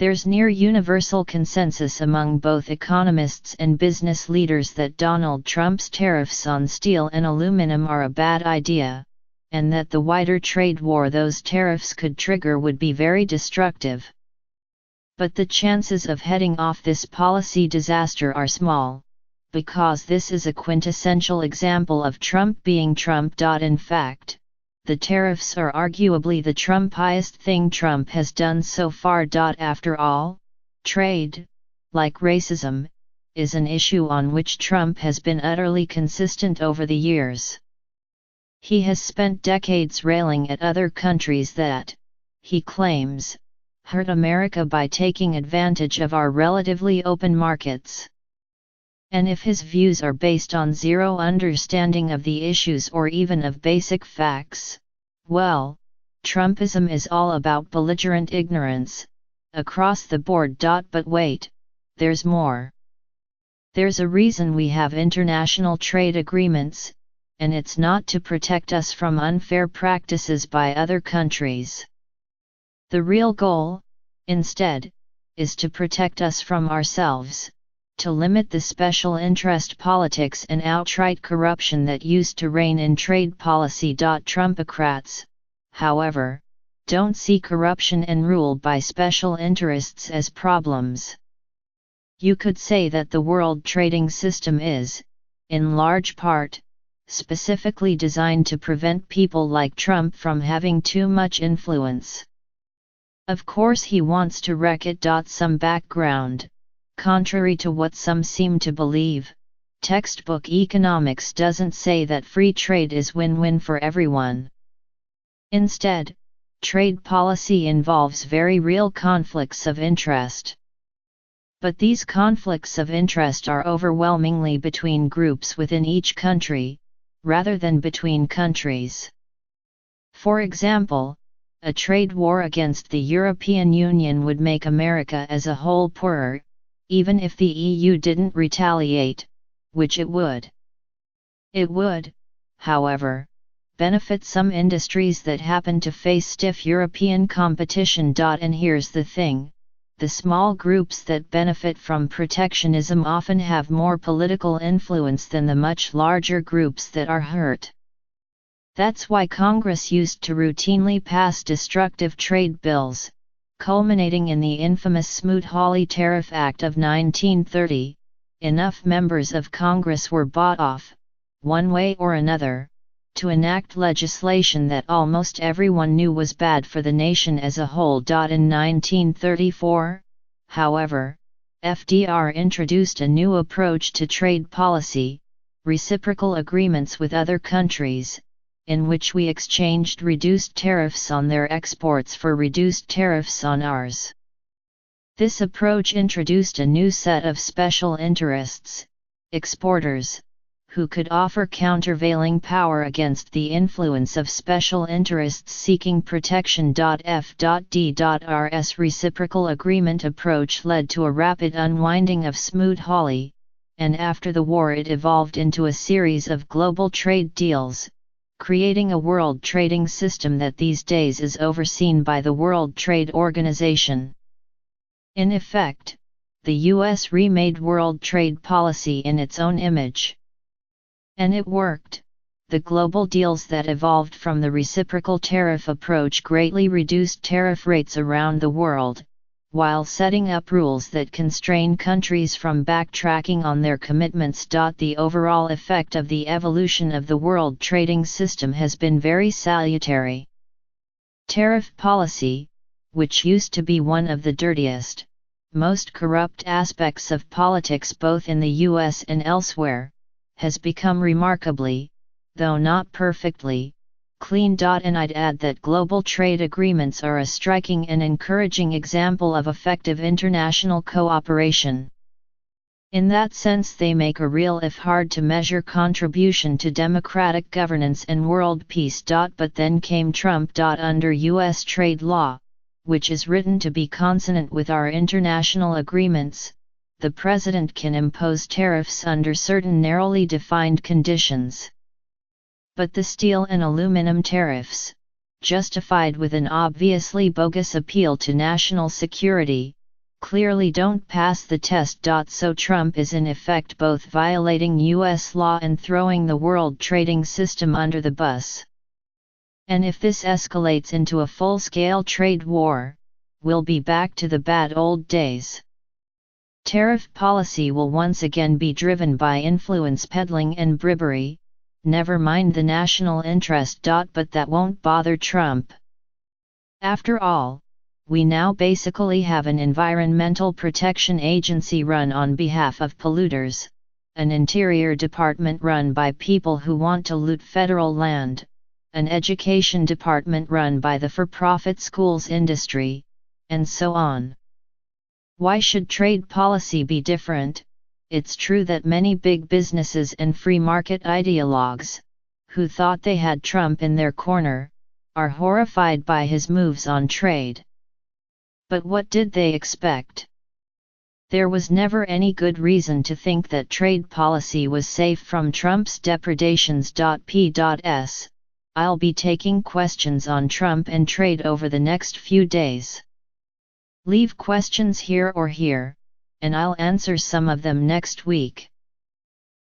There's near universal consensus among both economists and business leaders that Donald Trump's tariffs on steel and aluminum are a bad idea, and that the wider trade war those tariffs could trigger would be very destructive. But the chances of heading off this policy disaster are small, because this is a quintessential example of Trump being Trump. In fact, the tariffs are arguably the Trumpiest thing Trump has done so far. After all, trade, like racism, is an issue on which Trump has been utterly consistent over the years. He has spent decades railing at other countries that, he claims, hurt America by taking advantage of our relatively open markets. And if his views are based on zero understanding of the issues or even of basic facts, well, Trumpism is all about belligerent ignorance, across the board. But wait, there's more. There's a reason we have international trade agreements, and it's not to protect us from unfair practices by other countries. The real goal, instead, is to protect us from ourselves, to limit the special interest politics and outright corruption that used to reign in trade policy. Trumpocrats, however, don't see corruption and rule by special interests as problems. You could say that the world trading system is, in large part, specifically designed to prevent people like Trump from having too much influence. Of course he wants to wreck it. Some background. Contrary to what some seem to believe, textbook economics doesn't say that free trade is win-win for everyone. Instead, trade policy involves very real conflicts of interest. But these conflicts of interest are overwhelmingly between groups within each country, rather than between countries. For example, a trade war against the European Union would make America as a whole poorer, even if the EU didn't retaliate, which it would. It would, however, benefit some industries that happen to face stiff European competition. And here's the thing, the small groups that benefit from protectionism often have more political influence than the much larger groups that are hurt. That's why Congress used to routinely pass destructive trade bills, culminating in the infamous Smoot-Hawley Tariff Act of 1930. Enough members of Congress were bought off, one way or another, to enact legislation that almost everyone knew was bad for the nation as a whole. In 1934, however, FDR introduced a new approach to trade policy, reciprocal agreements with other countries, in which we exchanged reduced tariffs on their exports for reduced tariffs on ours. This approach introduced a new set of special interests, exporters, who could offer countervailing power against the influence of special interests seeking protection. F.D.R's reciprocal agreement approach led to a rapid unwinding of Smoot-Hawley, and after the war it evolved into a series of global trade deals, creating a world trading system that these days is overseen by the World Trade Organization. In effect, the U.S. remade world trade policy in its own image. And it worked. The global deals that evolved from the reciprocal tariff approach greatly reduced tariff rates around the world, while setting up rules that constrain countries from backtracking on their commitments. The overall effect of the evolution of the world trading system has been very salutary. Tariff policy, which used to be one of the dirtiest, most corrupt aspects of politics both in the US and elsewhere, has become remarkably, though not perfectly, clean. And I'd add that global trade agreements are a striking and encouraging example of effective international cooperation. In that sense they make a real if hard to measure contribution to democratic governance and world peace. But then came Trump. Under U.S. trade law, which is written to be consonant with our international agreements, the president can impose tariffs under certain narrowly defined conditions. But the steel and aluminum tariffs, justified with an obviously bogus appeal to national security, clearly don't pass the test. So Trump is in effect both violating US law and throwing the world trading system under the bus. And if this escalates into a full-scale trade war, we'll be back to the bad old days. Tariff policy will once again be driven by influence peddling and bribery, never mind the national interest. But that won't bother Trump. After all, we now basically have an environmental protection agency run on behalf of polluters, an interior department run by people who want to loot federal land, an education department run by the for-profit schools industry, and so on. Why should trade policy be different? It's true that many big businesses and free market ideologues, who thought they had Trump in their corner, are horrified by his moves on trade. But what did they expect? There was never any good reason to think that trade policy was safe from Trump's depredations. P.S. I'll be taking questions on Trump and trade over the next few days. Leave questions here or here, and I'll answer some of them next week.